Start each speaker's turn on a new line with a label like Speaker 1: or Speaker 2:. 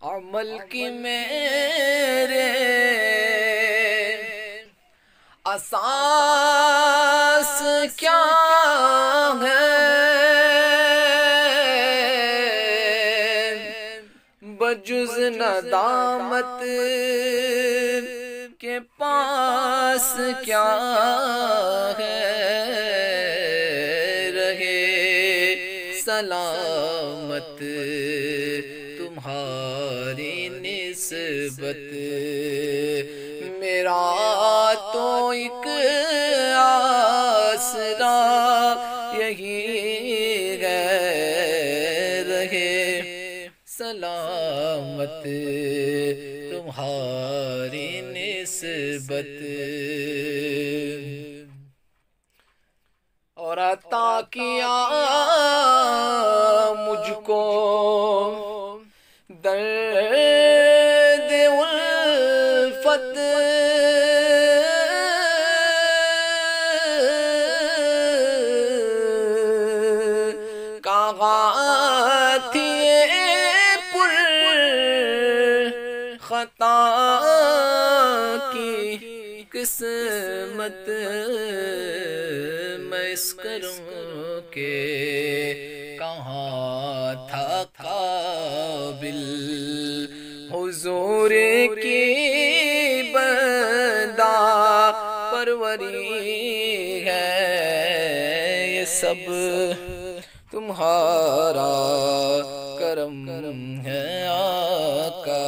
Speaker 1: अमल की मेरे असास क्या है, बजुज नदामत के पास क्या है। रहे सलामत तुम्हारी निस्बत, मेरा तो एक आसरा यही है। रहे सलामत तुम्हारी निस्बत। और अता किया मुझको दर्द उल्फत, कहाँ थी पुर खता की किस्मत, मैं इस करूं के कहाँ था काबिल, हुजूर की बंदा परवरी है। ये सब तुम्हारा करम है आका।